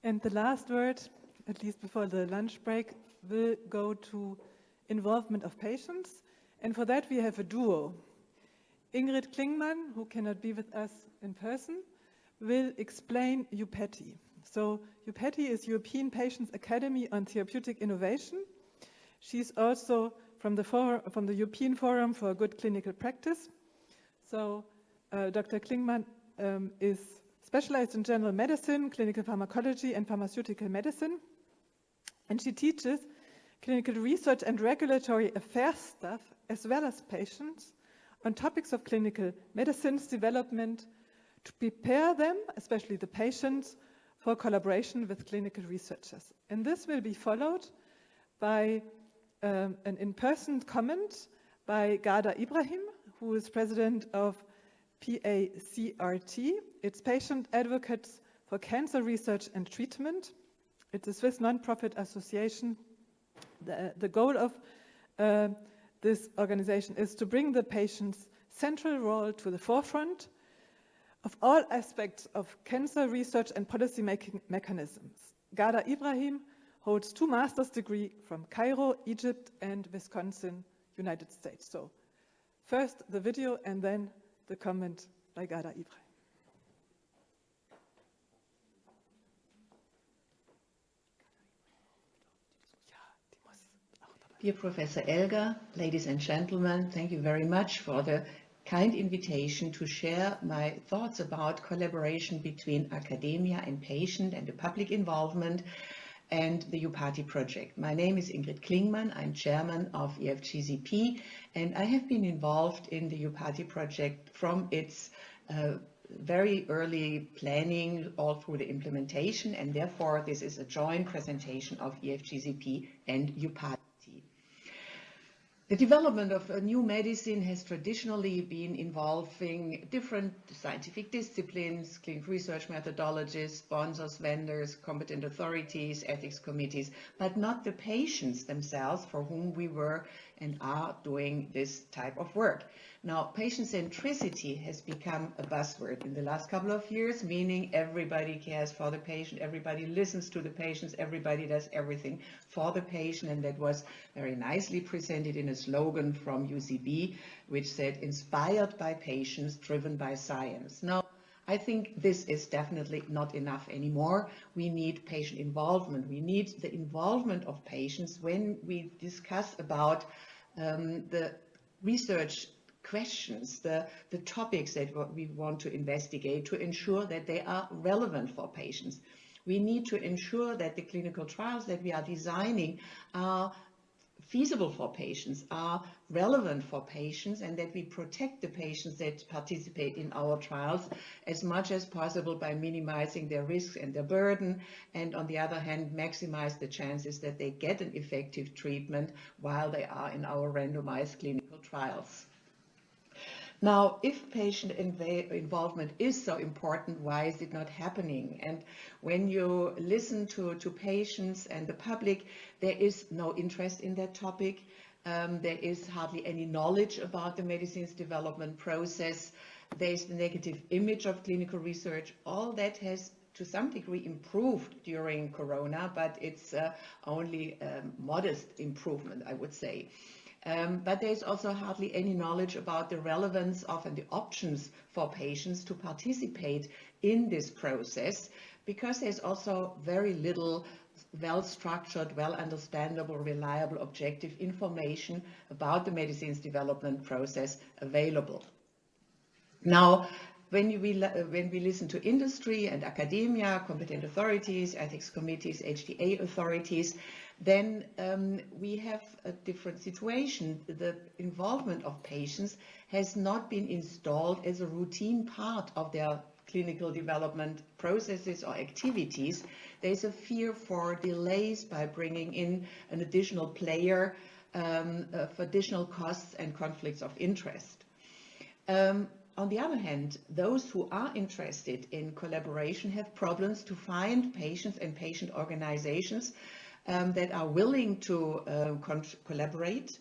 And the last word, at least before the lunch break, will go to involvement of patients. And for that we have a duo. Ingrid Klingmann, who cannot be with us in person, will explain EUPATI. So EUPATI is European Patients Academy on Therapeutic Innovation. She's also from the European Forum for Good Clinical Practice. So Dr. Klingmann is specialized in general medicine, clinical pharmacology, and pharmaceutical medicine. And she teaches clinical research and regulatory affairs staff, as well as patients, on topics of clinical medicines development to prepare them, especially the patients, for collaboration with clinical researchers. And this will be followed by an in-person comment by Ghada Ibrahim, who is president of PACRT. It's Patient Advocates for Cancer Research and Treatment. It's a Swiss non-profit association. The goal of this organization is to bring the patient's central role to the forefront of all aspects of cancer research and policy-making mechanisms. Ghada Ibrahim holds 2 master's degrees from Cairo, Egypt, and Wisconsin, United States. So first the video and then the comment by Ghada Ibrahim. Dear Professor Elger, ladies and gentlemen, thank you very much for the kind invitation to share my thoughts about collaboration between academia and patient and the public involvement and the EUPATI project. My name is Ingrid Klingmann. I'm chairman of EFGCP, and I have been involved in the EUPATI project from its very early planning all through the implementation, and therefore this is a joint presentation of EFGCP and EUPATI. The development of a new medicine has traditionally been involving different scientific disciplines, clinical research methodologies, sponsors, vendors, competent authorities, ethics committees, but not the patients themselves for whom we were and are doing this type of work. Now, patient centricity has become a buzzword in the last couple of years, meaning everybody cares for the patient, everybody listens to the patients, everybody does everything for the patient, and that was very nicely presented in a slogan from UCB, which said, inspired by patients, driven by science. Now, I think this is definitely not enough anymore. We need patient involvement. We need the involvement of patients when we discuss about the research questions, the topics that we want to investigate to ensure that they are relevant for patients. We need to ensure that the clinical trials that we are designing are feasible for patients, are relevant for patients, and that we protect the patients that participate in our trials as much as possible by minimizing their risks and their burden, and on the other hand, maximize the chances that they get an effective treatment while they are in our randomized clinical trials. Now, if patient involvement is so important, why is it not happening? And when you listen to patients and the public, there is no interest in that topic. There is hardly any knowledge about the medicines development process. There is the negative image of clinical research. All that has to some degree improved during Corona, but it's only modest improvement, I would say. But there is also hardly any knowledge about the relevance of and the options for patients to participate in this process, because there's also very little well-structured, well-understandable, reliable, objective information about the medicines development process available. Now, when we listen to industry and academia, competent authorities, ethics committees, HTA authorities, then we have a different situation. The involvement of patients has not been installed as a routine part of their clinical development processes or activities. There's a fear for delays by bringing in an additional player, for additional costs and conflicts of interest. On the other hand, those who are interested in collaboration have problems to find patients and patient organizations that are willing to collaborate.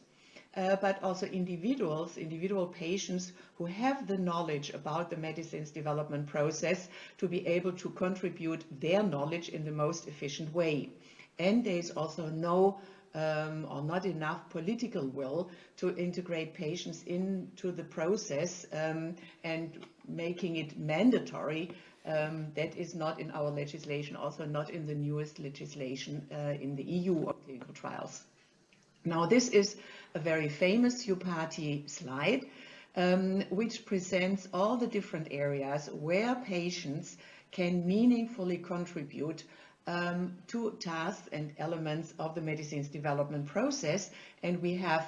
but also individual patients who have the knowledge about the medicine's development process to be able to contribute their knowledge in the most efficient way. And there is also no or not enough political will to integrate patients into the process and making it mandatory. That is not in our legislation, also not in the newest legislation in the EU on clinical trials. Now, this is a very famous EUPATI slide, which presents all the different areas where patients can meaningfully contribute to tasks and elements of the medicine's development process. And we have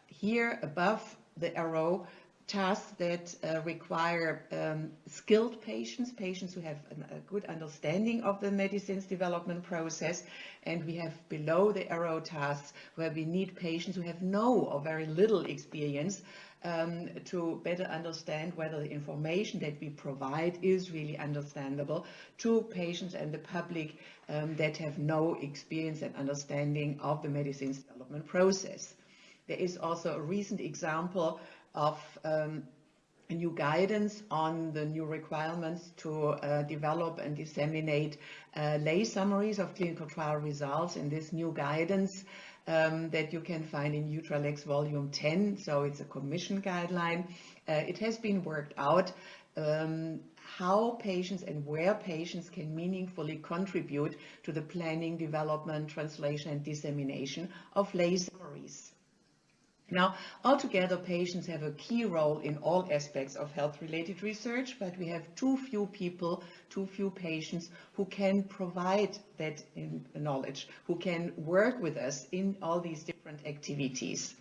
here above the arrow tasks that require skilled patients who have a good understanding of the medicine's development process. And we have below the arrow tasks where we need patients who have no or very little experience to better understand whether the information that we provide is really understandable to patients and the public that have no experience and understanding of the medicine's development process. There is also a recent example of a new guidance on the new requirements to develop and disseminate lay summaries of clinical trial results in this new guidance that you can find in EUTRALEX Volume 10, so it's a commission guideline. It has been worked out how patients and where patients can meaningfully contribute to the planning, development, translation and dissemination of lay summaries. Now, altogether, patients have a key role in all aspects of health-related research, but we have too few people, too few patients who can provide that knowledge, who can work with us in all these different activities.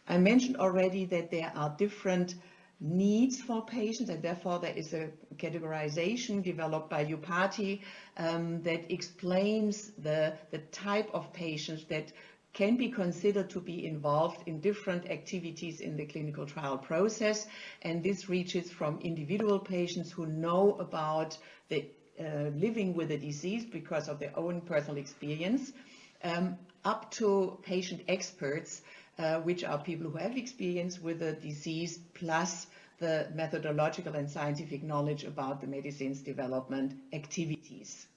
I mentioned already that there are different needs for patients, and therefore there is a categorization developed by EUPATI that explains the type of patients that can be considered to be involved in different activities in the clinical trial process. And this reaches from individual patients who know about the living with the disease because of their own personal experience, up to patient experts, which are people who have experience with the disease, plus the methodological and scientific knowledge about the medicine's development activities.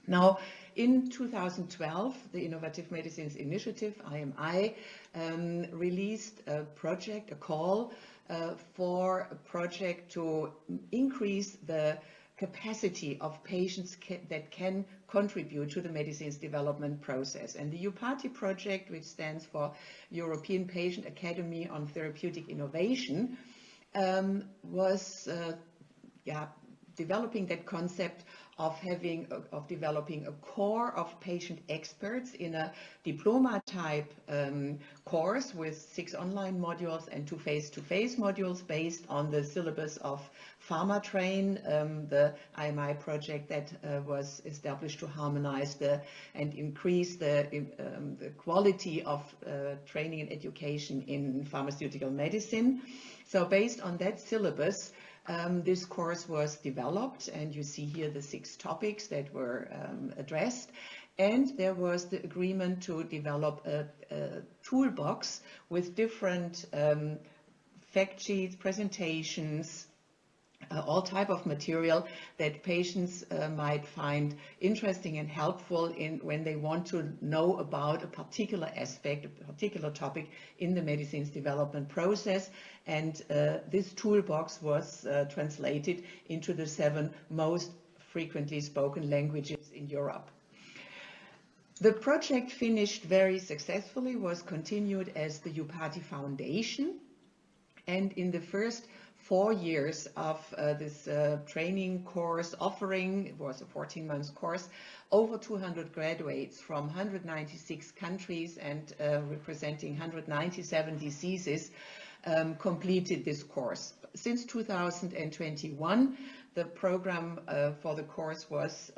Now, in 2012, the Innovative Medicines Initiative, IMI, released a project, a call for a project to increase the capacity of patients that can contribute to the medicine's development process. And the EUPATI project, which stands for European Patient Academy on Therapeutic Innovation, was developing that concept of developing a core of patient experts in a diploma type course with 6 online modules and 2 face-to-face modules based on the syllabus of PharmaTrain, the IMI project that was established to harmonize and increase the quality of training and education in pharmaceutical medicine. So based on that syllabus, this course was developed, and you see here the 6 topics that were addressed. And there was the agreement to develop a toolbox with different fact sheets, presentations, all type of material that patients might find interesting and helpful when they want to know about a particular aspect, a particular topic in the medicine's development process. And this toolbox was translated into the 7 most frequently spoken languages in Europe. The project finished very successfully, was continued as the EUPATI Foundation, and in the first 4 years of this training course offering, it was a 14-month course, over 200 graduates from 196 countries and representing 197 diseases completed this course. Since 2021, the program for the course was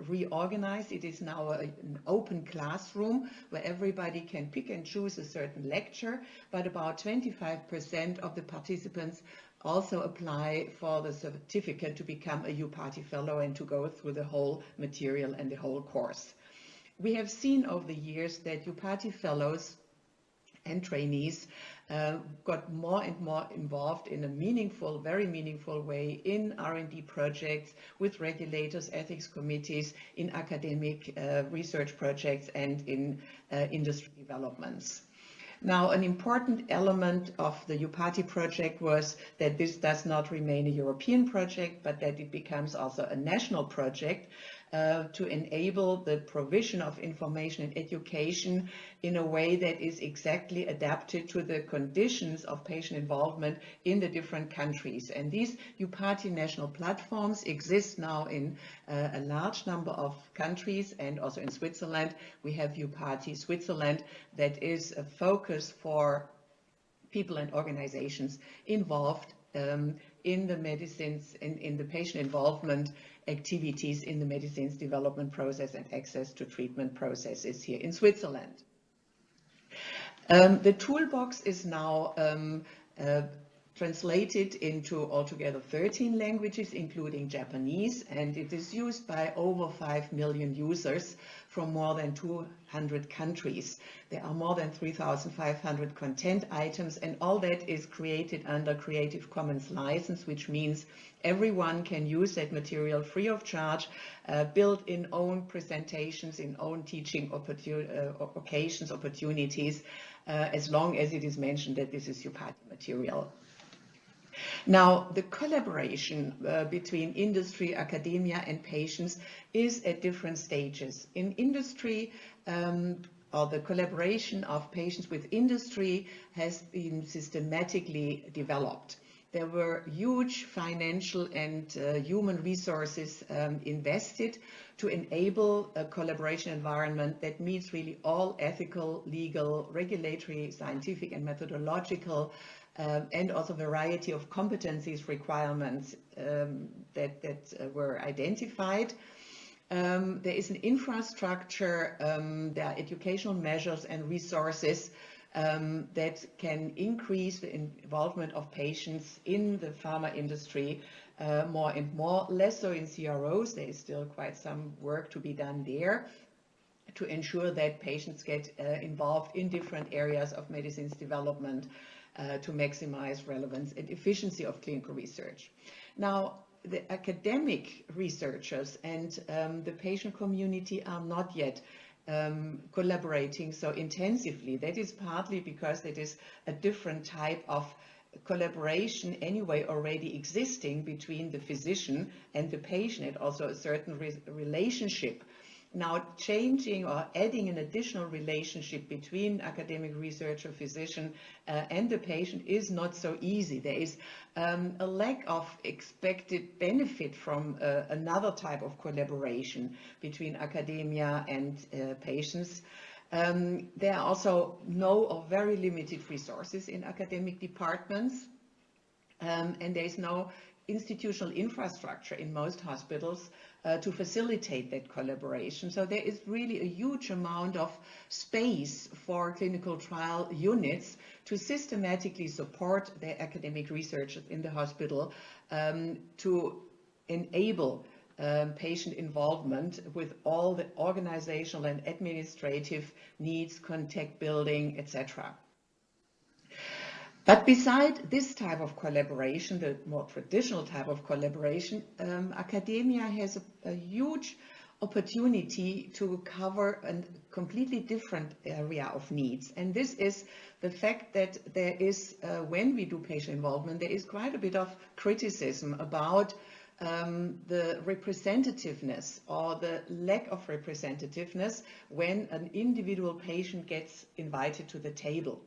reorganized. It is now an open classroom where everybody can pick and choose a certain lecture, but about 25% of the participants also apply for the certificate to become a EUPATI fellow and to go through the whole material and the whole course. We have seen over the years that EUPATI fellows and trainees got more and more involved in a meaningful, very meaningful way in R&D projects with regulators, ethics committees, in academic research projects and in industry developments. Now, an important element of the EUPATI project was that this does not remain a European project, but that it becomes also a national project to enable the provision of information and education in a way that is exactly adapted to the conditions of patient involvement in the different countries. And these EUPATI national platforms exist now in a large number of countries, and also in Switzerland. We have EUPATI Switzerland, that is a focus for people and organizations involved in the medicines, in the patient involvement activities in the medicines development process and access to treatment processes here in Switzerland. The toolbox is now translated into altogether 13 languages, including Japanese, and it is used by over 5 million users from more than 200 countries. There are more than 3,500 content items, and all that is created under Creative Commons license, which means everyone can use that material free of charge, build in own presentations, in own teaching occasions, opportunities, as long as it is mentioned that this is EUPATI material. Now, the collaboration between industry, academia, and patients is at different stages. In industry, or the collaboration of patients with industry has been systematically developed. There were huge financial and human resources invested to enable a collaboration environment that meets really all ethical, legal, regulatory, scientific, and methodological and also variety of competencies requirements that were identified. There is an infrastructure, there are educational measures and resources that can increase the involvement of patients in the pharma industry more and more, less so in CROs. There is still quite some work to be done there to ensure that patients get involved in different areas of medicines development to maximize relevance and efficiency of clinical research. Now, the academic researchers and the patient community are not yet collaborating so intensively. That is partly because it is a different type of collaboration anyway already existing between the physician and the patient, and also a certain relationship. Now, changing or adding an additional relationship between academic researcher, physician, and the patient is not so easy. There is a lack of expected benefit from another type of collaboration between academia and patients. There are also no or very limited resources in academic departments, and there is no institutional infrastructure in most hospitals to facilitate that collaboration. So there is really a huge amount of space for clinical trial units to systematically support their academic researchers in the hospital to enable patient involvement with all the organizational and administrative needs, contact building, etc. But beside this type of collaboration, the more traditional type of collaboration, academia has a huge opportunity to cover a completely different area of needs. And this is the fact that there is, when we do patient involvement, there is quite a bit of criticism about the representativeness or the lack of representativeness when an individual patient gets invited to the table.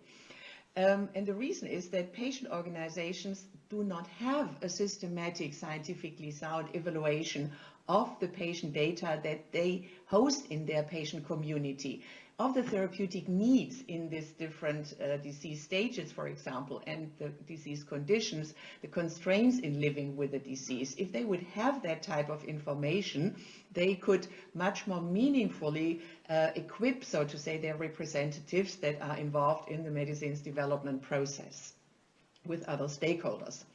And the reason is that patient organizations do not have a systematic, scientifically sound evaluation of the patient data that they host in their patient community, of the therapeutic needs in these different disease stages, for example, and the disease conditions, the constraints in living with the disease. If they would have that type of information, they could much more meaningfully equip, so to say, their representatives that are involved in the medicines development process with other stakeholders.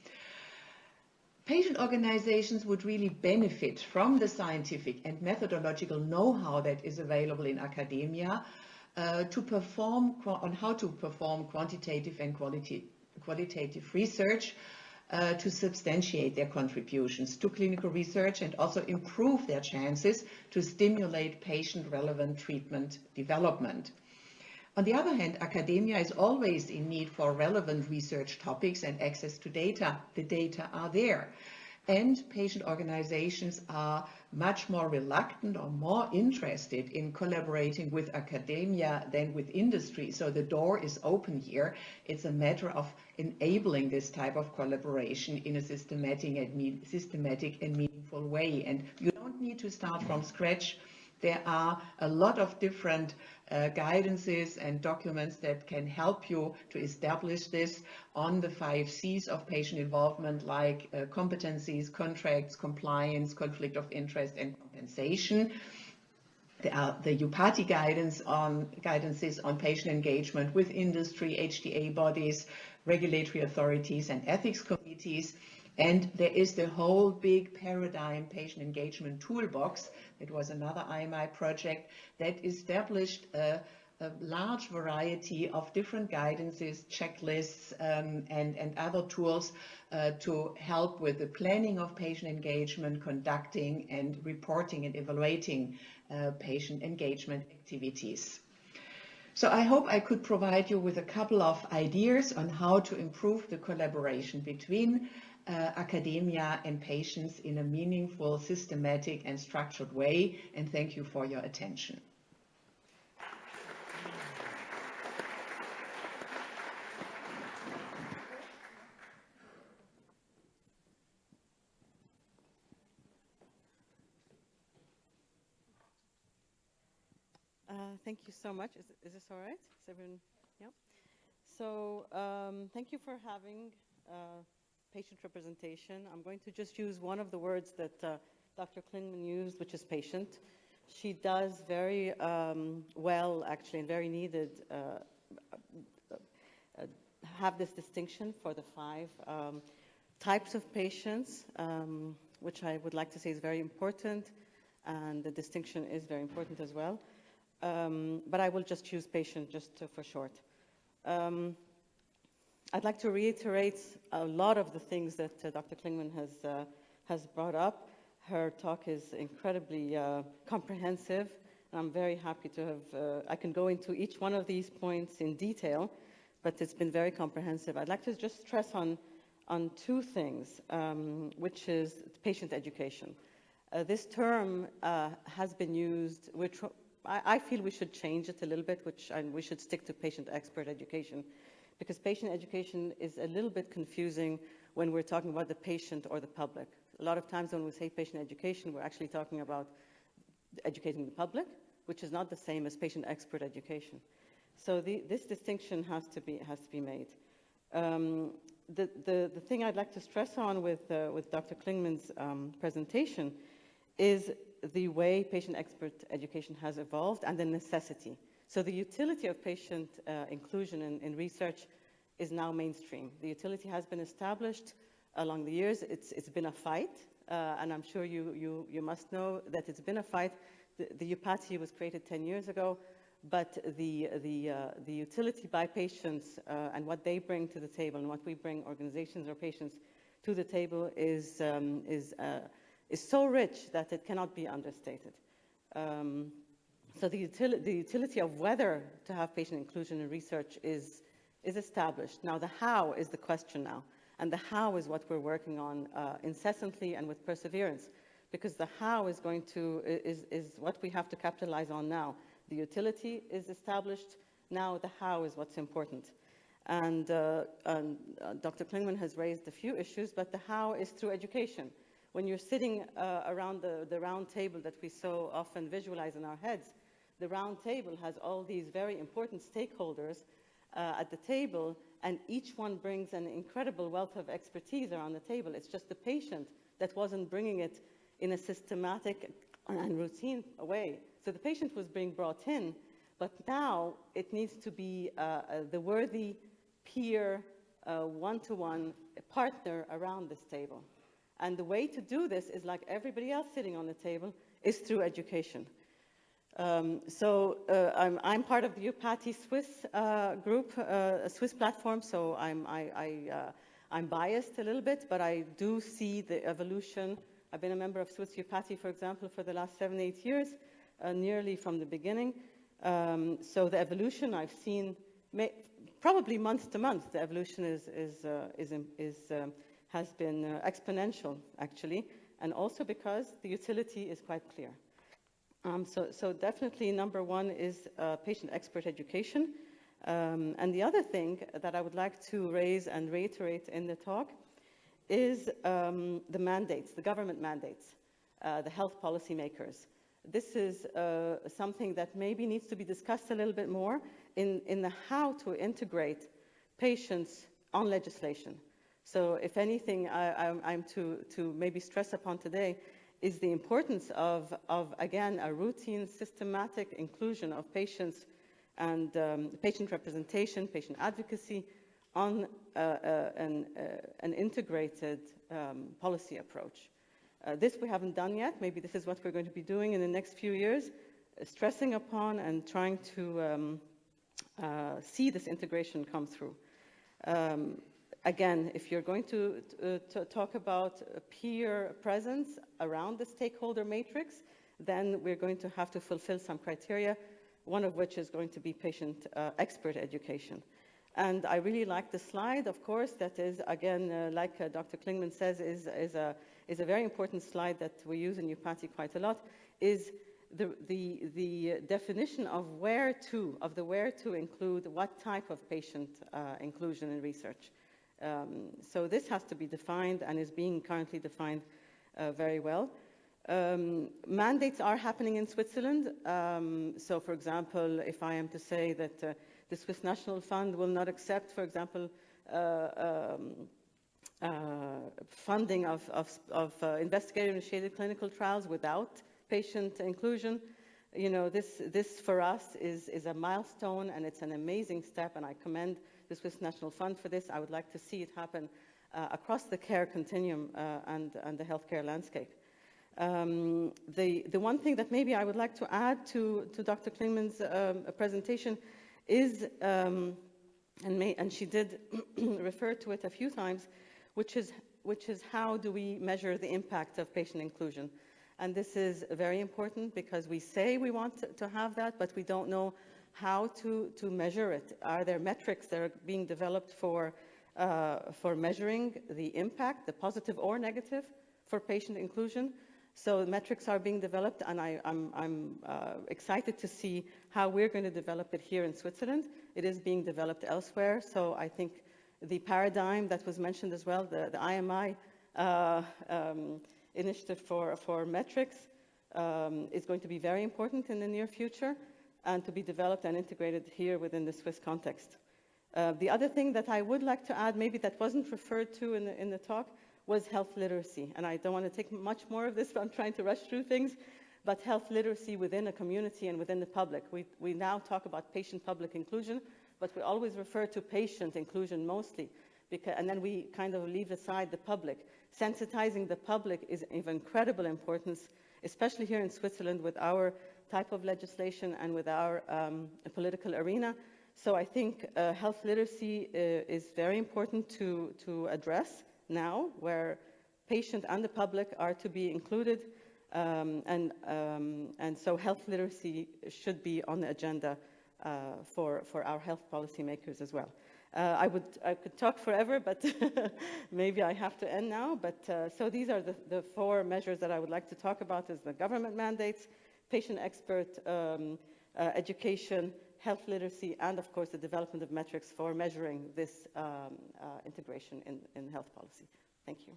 Patient organizations would really benefit from the scientific and methodological know-how that is available in academia on how to perform quantitative and qualitative research to substantiate their contributions to clinical research and also improve their chances to stimulate patient-relevant treatment development. On the other hand, academia is always in need for relevant research topics and access to data. The data are there. And patient organizations are much more reluctant or more interested in collaborating with academia than with industry. So the door is open here. It's a matter of enabling this type of collaboration in a systematic and meaningful way. And you don't need to start from scratch. There are a lot of different guidances and documents that can help you to establish this on the 5 C's of patient involvement, like competencies, contracts, compliance, conflict of interest, and compensation. There are the EUPATI guidances on patient engagement with industry, HTA bodies, regulatory authorities, and ethics committees. And there is the whole big paradigm patient engagement toolbox. It was another IMI project that established a large variety of different guidances, checklists, and other tools to help with the planning of patient engagement, conducting and reporting and evaluating patient engagement activities. So I hope I could provide you with a couple of ideas on how to improve the collaboration between academia and patients in a meaningful, systematic and structured way, and thank you for your attention. Thank you so much. Is this all right? Is everyone, yeah? So thank you for having patient representation. I'm going to just use one of the words that Dr. Klingman used, which is patient. She does very well, actually, and very needed, have this distinction for the 5 types of patients, which I would like to say is very important, and the distinction is very important as well. But I will just choose patient for short. I'd like to reiterate a lot of the things that Dr. Klingman has brought up. Her talk is incredibly comprehensive. I'm very happy to have, I can go into each one of these points in detail, but it's been very comprehensive. I'd like to just stress on 2 things, which is patient education. This term has been used, which I feel we should change it a little bit, and we should stick to patient expert education, because patient education is a little bit confusing when we're talking about the patient or the public. A lot of times when we say patient education, we're actually talking about educating the public, which is not the same as patient expert education. So this distinction has to be made. The thing I'd like to stress on with Dr. Klingman's presentation is the way patient expert education has evolved and the necessity. So the utility of patient inclusion in research is now mainstream. The utility has been established along the years. It's been a fight, and I'm sure you must know that it's been a fight. The EUPATI was created 10 years ago, but the utility by patients and what they bring to the table and what we bring organizations or patients to the table is so rich that it cannot be understated. So the utility of whether to have patient inclusion in research is established. Now the how is the question now, and the how is what we're working on incessantly and with perseverance, because the how is what we have to capitalize on now. The utility is established, now the how is what's important. And Dr. Klingman has raised a few issues, but the how is through education. When you're sitting around the round table that we so often visualize in our heads, the round table has all these very important stakeholders at the table, and each one brings an incredible wealth of expertise around the table. It's just the patient that wasn't bringing it in a systematic and routine way. So the patient was being brought in, but now it needs to be the worthy peer, one-to-one partner around this table. And the way to do this is like everybody else sitting on the table, is through education. I'm part of the EUPATI Swiss group, a Swiss platform, so I'm biased a little bit, but I do see the evolution. I've been a member of Swiss EUPATI, for example, for the last 7-8 years, nearly from the beginning. So the evolution I've seen, probably month to month, the evolution has been exponential, actually, and also because the utility is quite clear. So definitely number one is patient expert education. And the other thing that I would like to raise and reiterate in the talk is the mandates, the government mandates, the health policy makers. This is something that maybe needs to be discussed a little bit more in the how to integrate patients on legislation. So if anything, I'm to maybe stress upon today is the importance of again, a routine, systematic inclusion of patients and patient representation, patient advocacy on an integrated policy approach. This we haven't done yet. Maybe this is what we're going to be doing in the next few years, stressing upon and trying to see this integration come through. Again, if you're going to talk about peer presence around the stakeholder matrix, then we're going to have to fulfill some criteria, one of which is going to be patient expert education. And I really like the slide, of course, that is, again, like Dr. Klingman says, is a very important slide that we use in EUPATI quite a lot, is the definition of where to include what type of patient inclusion in research. So this has to be defined and is being currently defined very well. Mandates are happening in Switzerland. So, for example, if I am to say that the Swiss National Fund will not accept, for example, funding of investigator-initiated clinical trials without patient inclusion, you know, this for us is a milestone, and it's an amazing step, and I commend the Swiss National Fund for this. I would like to see it happen across the care continuum and the healthcare landscape. The one thing that maybe I would like to add to Dr. Klingman's presentation is, and she did refer to it a few times, which is how do we measure the impact of patient inclusion? And this is very important because we say we want to have that, but we don't know how to measure it. Are there metrics that are being developed for measuring the impact, the positive or negative, for patient inclusion? So metrics are being developed, and I'm excited to see how we're going to develop it here in Switzerland. It is being developed elsewhere, so I think the paradigm that was mentioned as well, the IMI initiative for metrics is going to be very important in the near future and to be developed and integrated here within the Swiss context. The other thing that I would like to add, maybe that wasn't referred to in the talk, was health literacy. And I don't want to take much more of this, but I'm trying to rush through things. But health literacy within a community and within the public. We now talk about patient-public inclusion, but we always refer to patient inclusion mostly, and then we kind of leave aside the public. Sensitizing the public is of incredible importance, especially here in Switzerland with our type of legislation and with our political arena. So I think health literacy is very important to address now, where patient and the public are to be included, and so health literacy should be on the agenda for our health policy makers as well. I could talk forever, but maybe I have to end now. But so these are the 4 measures that I would like to talk about: is the government mandates, patient expert education, health literacy, and of course the development of metrics for measuring this integration in health policy. Thank you.